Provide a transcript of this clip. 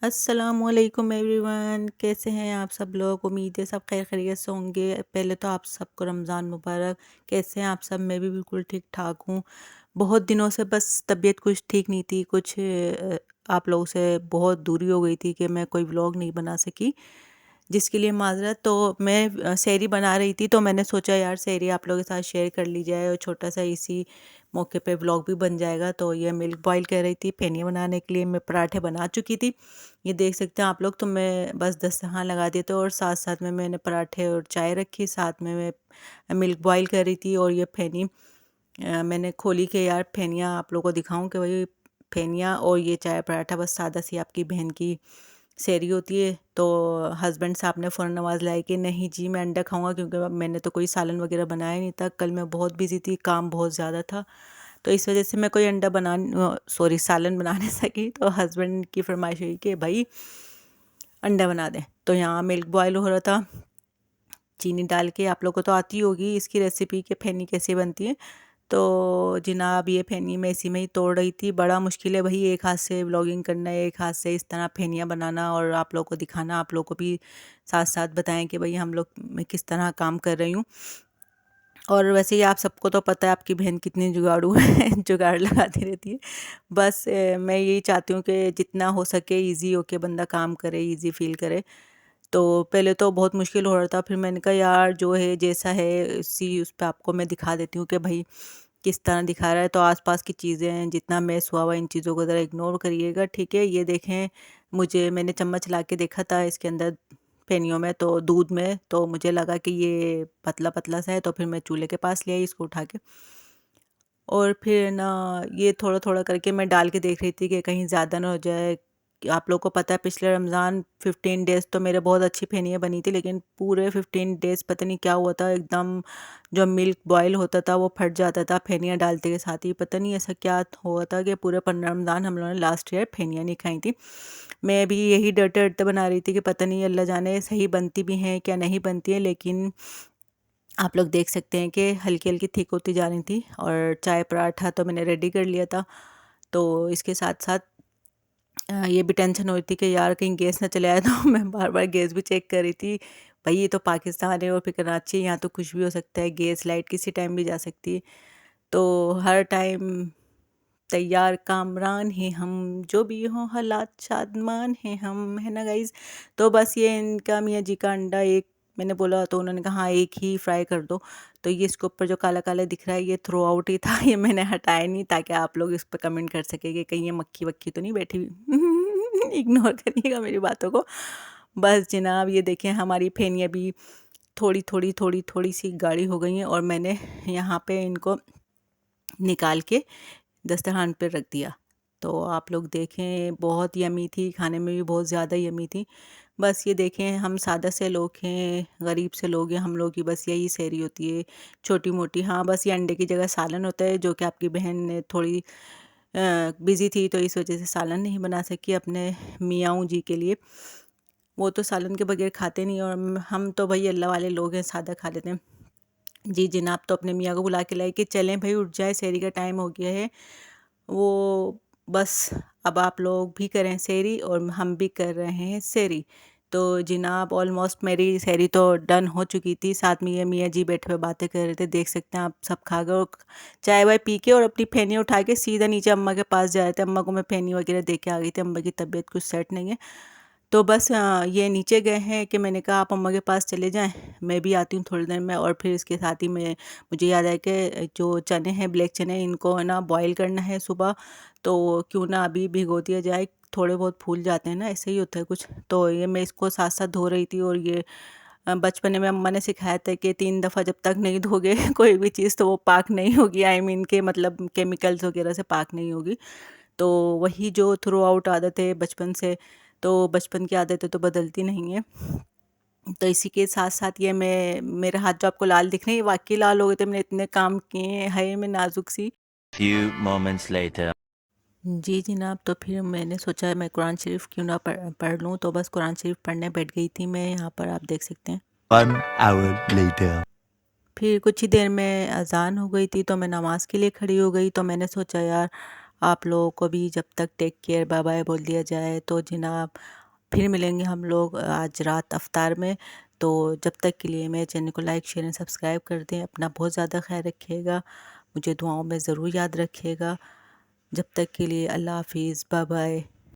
अस्सलामुअलैकुम एवरीवन, कैसे हैं आप सब लोग। उम्मीद है सब खैर खैरियत से होंगे। पहले तो आप सबको रमज़ान मुबारक। कैसे हैं आप सब। मैं भी बिल्कुल ठीक ठाक हूँ। बहुत दिनों से बस तबीयत कुछ ठीक नहीं थी। कुछ आप लोगों से बहुत दूरी हो गई थी कि मैं कोई व्लॉग नहीं बना सकी, जिसके लिए माज़रत। तो मैं सहरी बना रही थी, तो मैंने सोचा यार सहरी आप लोगों के साथ शेयर कर ली जाए और छोटा सा इसी मौके पे व्लॉग भी बन जाएगा। तो ये मिल्क बॉईल कर रही थी फेनिया बनाने के लिए। मैं पराठे बना चुकी थी, ये देख सकते हैं आप लोग। तो मैं बस दस्तरखान लगा दिए थे और साथ साथ में मैंने पराठे और चाय रखी, साथ में मैं मिल्क बॉईल कर रही थी। और ये फेनी मैंने खोली के यार फेनिया आप लोगों को दिखाऊं कि भाई फेनिया और ये चाय पराठा बस सादा सी आपकी बहन की सेरी होती है। तो हस्बैंड साहब ने फ़ौरन आवाज़ लाई कि नहीं जी मैं अंडा खाऊंगा, क्योंकि मैंने तो कोई सालन वगैरह बनाया नहीं था। कल मैं बहुत बिजी थी, काम बहुत ज़्यादा था, तो इस वजह से मैं कोई अंडा बना सॉरी सालन बना नहीं सकी। तो हस्बैंड की फरमाइश हुई कि भाई अंडा बना दें। तो यहाँ मिल्क बॉयल हो रहा था, चीनी डाल के। आप लोग को तो आती होगी इसकी रेसिपी कि फेनी कैसे बनती है। तो जनाब ये फेनी मैं इसी में ही तोड़ रही थी। बड़ा मुश्किल है भाई, एक हाथ से व्लॉगिंग करना, एक हाथ से इस तरह फेनियाँ बनाना और आप लोग को दिखाना। आप लोग को भी साथ साथ बताएं कि भाई हम लोग मैं किस तरह काम कर रही हूँ। और वैसे ही आप सबको तो पता है आपकी बहन कितनी जुगाड़ू है जुगाड़ लगाती रहती है। बस मैं यही चाहती हूँ कि जितना हो सके इजी होके बंदा काम करे, इजी फील करे। तो पहले तो बहुत मुश्किल हो रहा था, फिर मैंने कहा यार जो है जैसा है उसी उस पे आपको मैं दिखा देती हूँ कि भाई किस तरह दिखा रहा है। तो आसपास की चीज़ें हैं, जितना मैस हुआ हुआ इन चीज़ों को ज़रा इग्नोर करिएगा, ठीक है। ये देखें, मुझे मैंने चम्मच ला के देखा था इसके अंदर फेनियों में, तो दूध में, तो मुझे लगा कि ये पतला पतला सा है। तो फिर मैं चूल्हे के पास ले आई इसको उठा के, और फिर ना ये थोड़ा थोड़ा करके मैं डाल के देख रही थी कि कहीं ज़्यादा ना हो जाए। कि आप लोग को पता है पिछले रमज़ान 15 डेज़ तो मेरे बहुत अच्छी फेनियाँ बनी थी, लेकिन पूरे 15 डेज़ पता नहीं क्या हुआ था, एकदम जो मिल्क बॉयल होता था वो फट जाता था फेनियाँ डालते के साथ ही। पता नहीं ऐसा क्या हुआ था कि पूरे 15 रमज़ान हम लोगों ने लास्ट ईयर फेनियाँ नहीं खाई थी। मैं भी यही डरते डरते बना रही थी कि पता नहीं अल्लाह जाने सही बनती भी हैं क्या नहीं बनती है। लेकिन आप लोग देख सकते हैं कि हल्की हल्की थिक होती जा रही थी। और चाय पराठा तो मैंने रेडी कर लिया था। तो इसके साथ साथ ये भी टेंशन हो रही थी कि यार कहीं गैस ना चले आए। तो मैं बार बार गैस भी चेक कर रही थी। भाई ये तो पाकिस्तान है और फिर कराची है, यहाँ तो कुछ भी हो सकता है, गैस लाइट किसी टाइम भी जा सकती है। तो हर टाइम तैयार कामरान हैं हम, जो भी हों हालात शादमान हैं हम, है ना गाइज। तो बस ये इनका मियाँ जी का अंडा एक मैंने बोला, तो उन्होंने कहा हाँ एक ही फ्राई कर दो। तो ये इसके ऊपर जो काला काला दिख रहा है ये थ्रो आउट ही था ये मैंने हटाया नहीं, ताकि आप लोग इस पर कमेंट कर सके कि कहीं ये मक्खी वक्खी तो नहीं बैठी हुई इग्नोर करिएगा मेरी बातों को। बस जनाब ये देखें हमारी फेनियाँ भी थोड़ी थोड़ी थोड़ी थोड़ी सी गाढ़ी हो गई हैं, और मैंने यहाँ पे इनको निकाल के दस्तरखान पे रख दिया। तो आप लोग देखें बहुत यमी थी, खाने में भी बहुत ज़्यादा यमी थी। बस ये देखें हम सादा से लोग हैं, गरीब से लोग हैं हम लोग की, बस यही सहरी होती है छोटी मोटी। हाँ बस ये अंडे की जगह सालन होता है, जो कि आपकी बहन ने थोड़ी बिज़ी थी तो इस वजह से सालन नहीं बना सकी अपने मियाँ जी के लिए। वो तो सालन के बगैर खाते नहीं, और हम तो भाई अल्लाह वाले लोग हैं, सादा खा लेते हैं। जी जनाब तो अपने मियाँ को बुला के लाए कि चलें भाई उठ जाए, सहरी का टाइम हो गया है। वो बस अब आप लोग भी करें सहरी और हम भी कर रहे हैं सहरी। तो जनाब ऑलमोस्ट मेरी सहरी तो डन हो चुकी थी। साथ में ये मियाँ जी बैठे हुए बातें कर रहे थे, देख सकते हैं आप। सब खा गए और चाय वाय पी के और अपनी फैनी उठा के सीधा नीचे अम्मा के पास जा रहे थे। अम्मा को मैं फैनी वगैरह दे के आ गई थी, अम्मा की तबीयत कुछ सेट नहीं है। तो बस ये नीचे गए हैं कि मैंने कहा आप अम्मा के पास चले जाएं, मैं भी आती हूँ थोड़ी देर में। और फिर इसके साथ ही मैं मुझे याद आया कि जो चने हैं ब्लैक चने, इनको है ना बॉईल करना है सुबह। तो क्यों ना अभी भिगो दिया जाए, थोड़े बहुत फूल जाते हैं ना, ऐसे ही होता है कुछ। तो ये मैं इसको साथ साथ धो रही थी। और ये बचपन में अम्मा ने सिखाया था कि 3 दफ़ा जब तक नहीं धोगे कोई भी चीज़ तो वो पाक नहीं होगी, आई मीन के मतलब केमिकल्स वगैरह से पाक नहीं होगी। तो वही जो थ्रू आउट आदत है बचपन से, तो बचपन की आदतें तो बदलती नहीं है। तो इसी के साथ साथ ये मैं मेरे हाथ जो आपको लाल दिख रहे हैं ये वाकई लाल हो गए थे, मैंने इतने काम किए हैं, है मैं नाजुक सी। Few moments later. जी जनाब, तो फिर मैंने सोचा मैं कुरान शरीफ क्यों ना पढ़ लूँ। तो बस कुरान शरीफ पढ़ने बैठ गई थी मैं, यहाँ पर आप देख सकते हैं। 1 hour later. फिर कुछ ही देर में अज़ान हो गई थी, तो मैं नमाज़ के लिए खड़ी हो गई। तो मैंने सोचा यार आप लोगों को भी जब तक टेक केयर बाय बाय बोल दिया जाए तो जनाब फिर मिलेंगे हम लोग आज रात अफ्तार में। तो जब तक के लिए मेरे चैनल को लाइक शेयर एंड सब्सक्राइब कर दें। अपना बहुत ज़्यादा ख्याल रखिएगा, मुझे दुआओं में ज़रूर याद रखिएगा। जब तक के लिए अल्लाह हाफिज़, बाय बाय।